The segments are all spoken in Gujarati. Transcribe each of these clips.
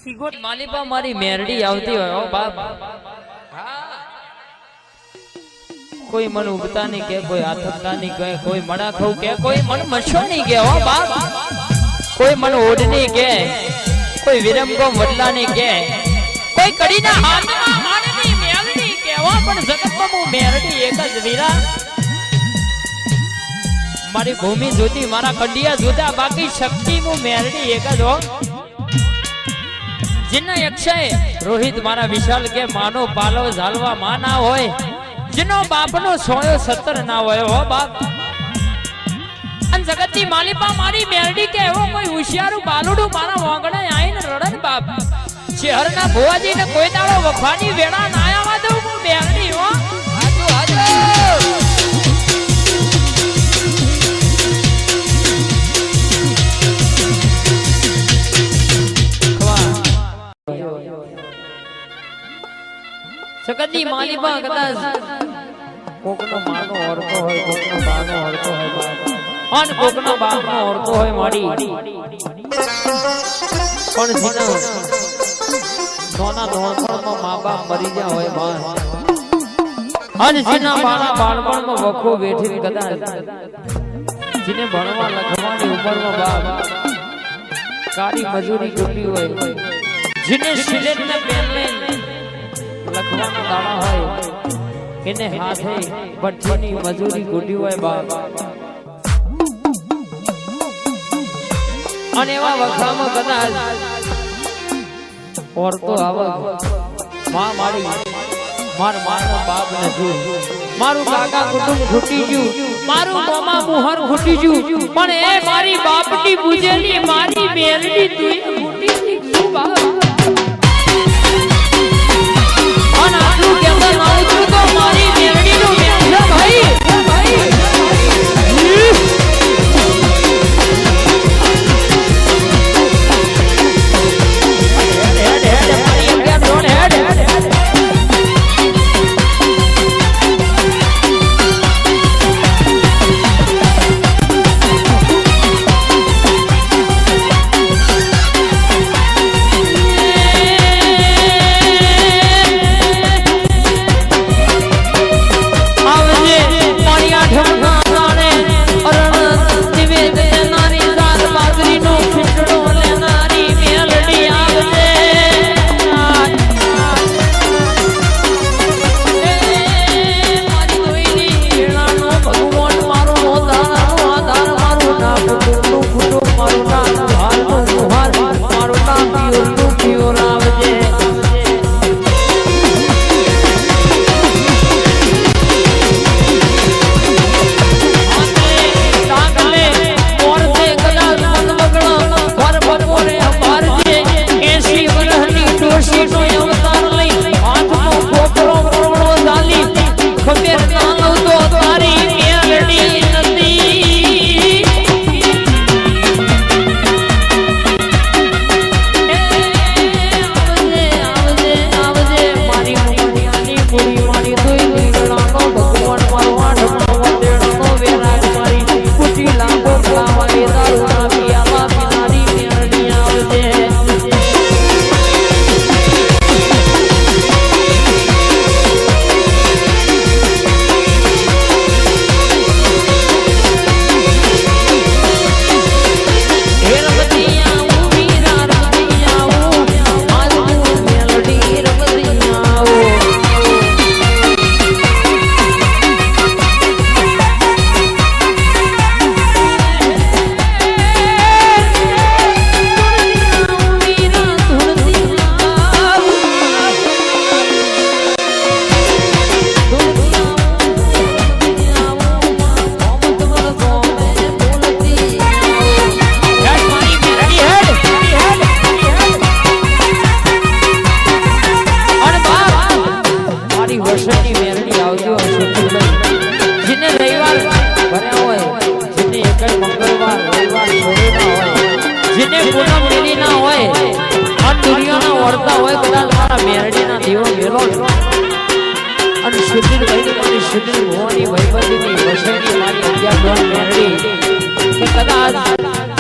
સીગો માલિપા મારી મેરડી આવતી હોય ઓ બાપ કોઈ મન ઉગતા નહીં કે કોઈ આથમતા નહીં કે કોઈ મણા ખાવ કે કોઈ મન મશો નહીં કે ઓ બાપ કોઈ મન ઓઢની કે કોઈ વિરમગો વડલા નહીં કે કોઈ કડીના હાથમાં માણની મેરડી કે ઓ પણ જગતમાં હું મેરડી એક જ વીરા મારી ભૂમિ જોતી મારા કંડિયા જોતા બાકી શક્તિ હું મેરડી એક જ હો जिन्ना अक्षय रोहित मारा विशाल के मानो पालो झालवा मां ना होय जिनो बापनो सोयो 70 ना होय हो बाप अन जगतनी मालिपा मारी मेरडी के वो कोई होशियारू बालुडू मारा वोंगणे आईने रडन बाप शहरना भुवाजी ने कोई दाड़ो वफानी वेड़ा ना आवा दઉં હું મેરડી हो हाजो हाजो सकती मालिपा कदाच कोकनो मानो औरतो होय कोकनो बानो औरतो होय अन कोकनो बानो औरतो होय मारी पण जीना नोना नोनपणમાં માં-બાપ મરી ગયા હોય માં અન જીના બાળા બાળપણમાં વખો બેઠી કદાચ જીને ભણવા લખવાની ઉંમરમાં બાપ કાળી મજૂરી કરતી હોય જીને સિલેટને પેનને લખવાનો દાડા હોય એને હાથે ભઠ્ઠીની મજૂરી ગુડી હોય બાપ અને એવા વખામાં કદાચ ઓરતો આવક માં મારી માર માનો બાપ નથી મારું કાકા કુટુંબ ખૂટી ગયું મારું મામા મુહર ખૂટી ગયું પણ એ મારી બાપની પૂજેલી મારી મેરડી તું ખૂટી ગયું બાપ મારી મેરડી નો ભાઈ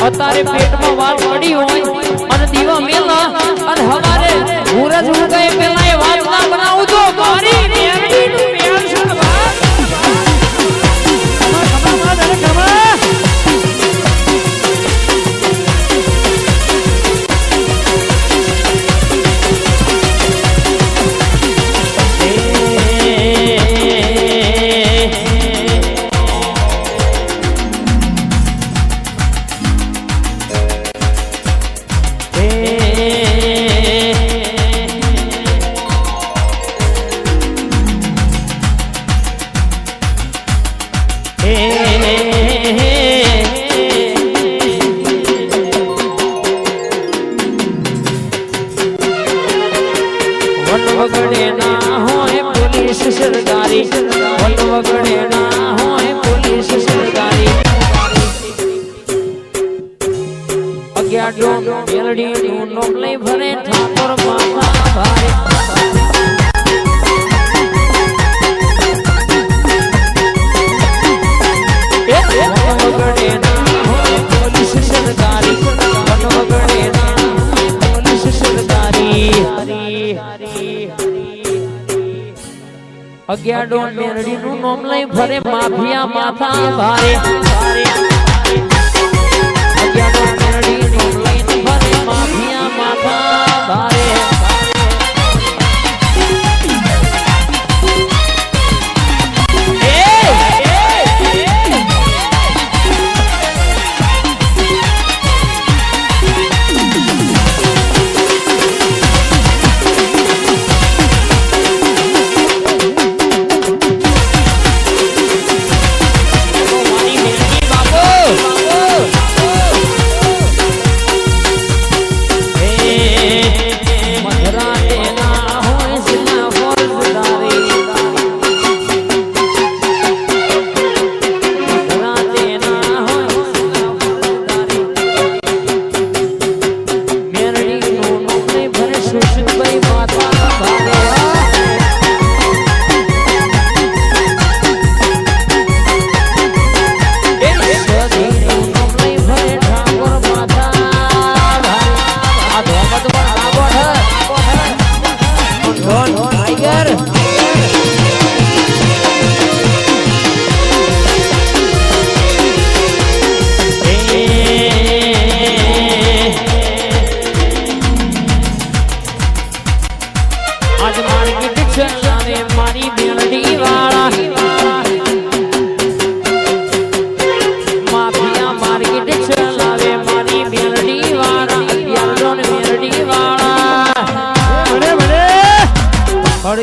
અત્યારે પેટમાં વાત પડી હોય અને દીવા મેલા અને હવારે સૂરજ ઉગે પેલા એ વાત ના બનાવું તો મારી મેરડીનું મેળ છે વાત ખબર અરે ખબર વગડે ના હોય પોલીસ સરકારી વગડે ના હોય પોલીસ સરકારી અગિયાડો મેલડીનું નોમ લઈ ભરે ઠાકોર માતા ભારે વગડે ના હોય પોલીસ સરકારી વગડે ના પોલીસ સરકારી અગિયાડો મેરડીનું નામ લઈ ભરે માફિયા માથા ભારે અગિયાડો મેરડીનું લઈને ભરે માફિયા માથા ભારે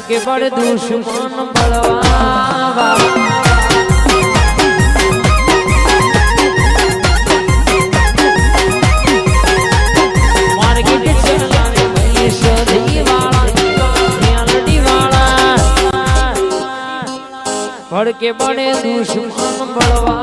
के बड़े दुश्मन बलवा मार्केट चलाने वाली सदी वाला मेलडी वाला बड़ के बड़े दुश्मन बलवा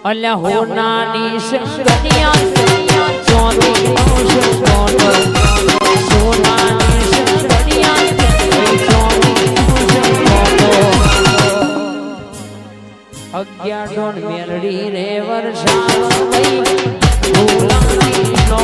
અલ્યા હોનાની સંગનિયા અગિયાર મેલડી રે વર્ષા ભૂલાની નો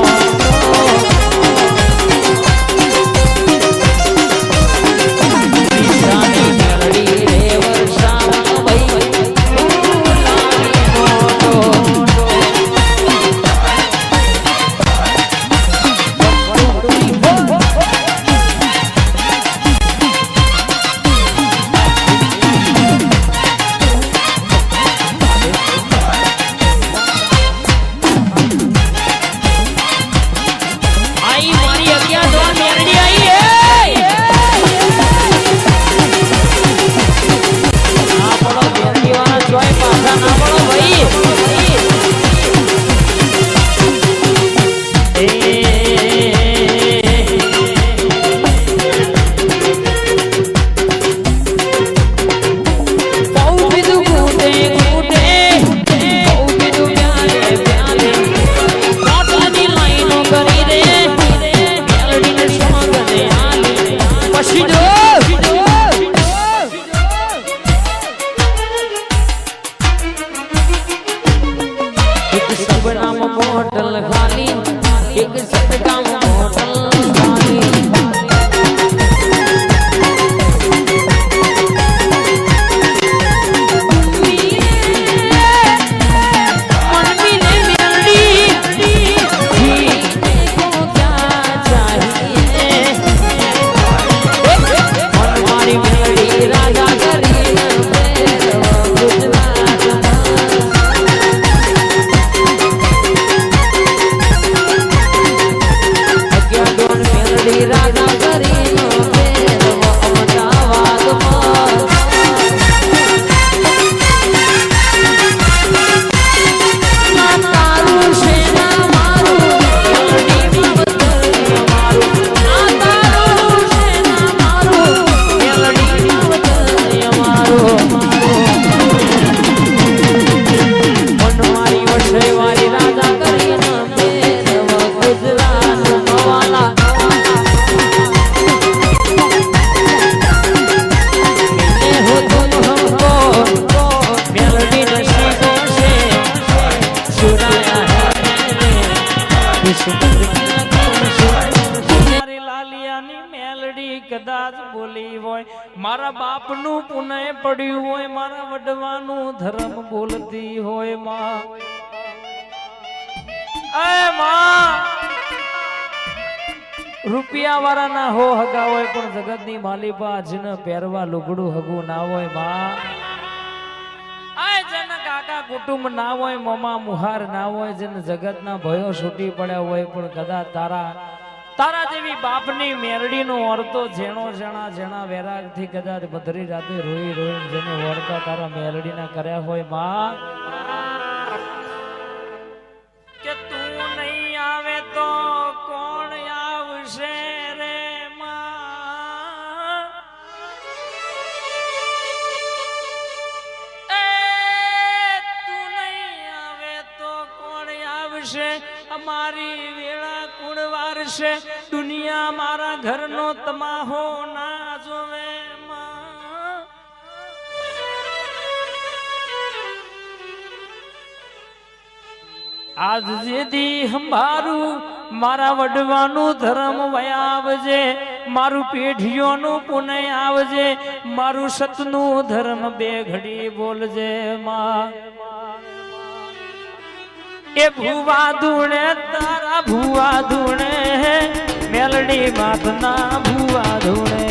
કદાચ બોલી હોય મારા બાપનું પુનઃ પડ્યું હોય મારા વડવાનું ધર્મ બોલતી હોય માં રૂપિયા વાળા ના હો હગા હોય પણ જગત ની માલિપા જેને પહેરવા લુગડું હગું ના હોય માં જેને કાકા કુટુંબ ના હોય મમા મુહાર ના હોય જેને જગત ના ભયો છૂટી પડ્યા હોય પણ કદાચ તારા જેવી બાપની મેરડી નો ઓરતો જેણો જેણા વેરાગ થી કદાચ બધી રાતે રોઈ રોઈ જેને વળતા તારા મેરડી ના કર્યા હોય માં કે તું નહીં આવે તો કોણ આવશે રે માં તું નહીં આવે તો કોણ આવશે અમારી વેળા કુણ વારશે દુનિયા મારા ઘરનો તમાહો ના જોવે આજ જેદી હંભારું મારા વડવાનું ધર્મ વયાવજે મારું પેઢીઓનું પુનઃ આવજે મારું સતનું ધર્મ બે ઘડી બોલજે માં એ ભુવા ધૂણે તારા ભુવા ધૂણે મેલડી માથના ભુવા ધૂણે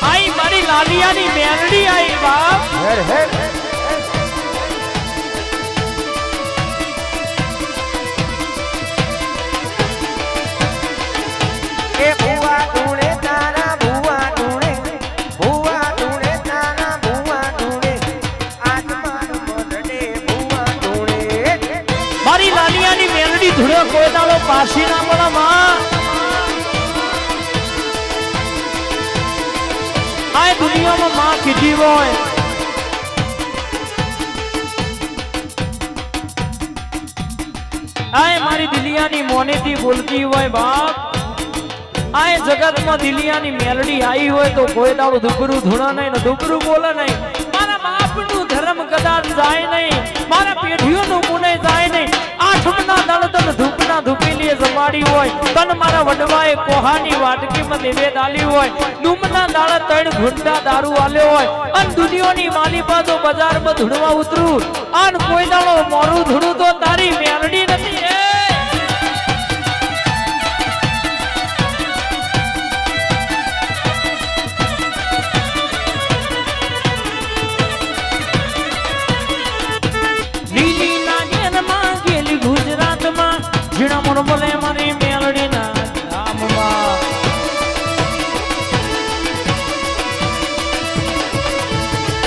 આઈ મારી લાલિયાની મેલડી આઈ બાપ એ ભુવા ધૂણે તારા ભુવા ધૂણે ભુવા ધૂણે તારા ભુવા ધૂણે આત્માન મદડે ભુવા ધૂણે મારી લાલિયાની મેલડી ધૂળે કોઈ દાડો પાછી ના મળે માં આ દુનિયામાં માં કીધી હોય આય મારી દિલિયાની મોનેથી બોલતી હોય બાપ, આય જગતમાં દિલિયાની મેલડી આવી હોય તો કોઈ દાડો દુબરું ધૂણા નહીં ને દુબરું બોલે નહીં. મારા બાપનું ધર્મ કદાચ જાય નહીં, મારા પેઢીઓનું પુણે જાય નહીં. આઠમના દળ તન ધૂપના ધૂપેલીએ જમાડી હોય, તન મારા વડવાએ કોહાની વાટકીમાં નિવેદ આલી હોય, ડૂમના દાળ ત્રણ ઘૂંટા દારૂ આલ્યો હોય, અન દુનિયાની માલી પાછો બજારમાં ધૂણવા ઉતરું, અન કોઈ દાડો મોરું ધૂણું તો તારી મેલડી નથી. ગુજરાતમાં જીણા મોર બોલે મારી મેલડીના ધામમાં.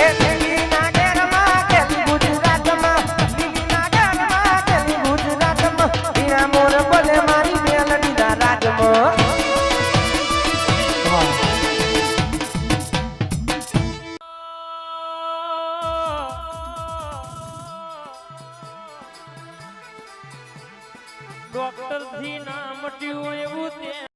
એ દિલ્હીના ઘેરમાં ગેલી ગુજરાતમાં, દિલ્હીના ઘેરમાં ગેલી ગુજરાતમાં, હીરા મોર બોલે મારી મેલડીના રાજમાં. ડોક્ટર થી ના મટ્યું એવું તે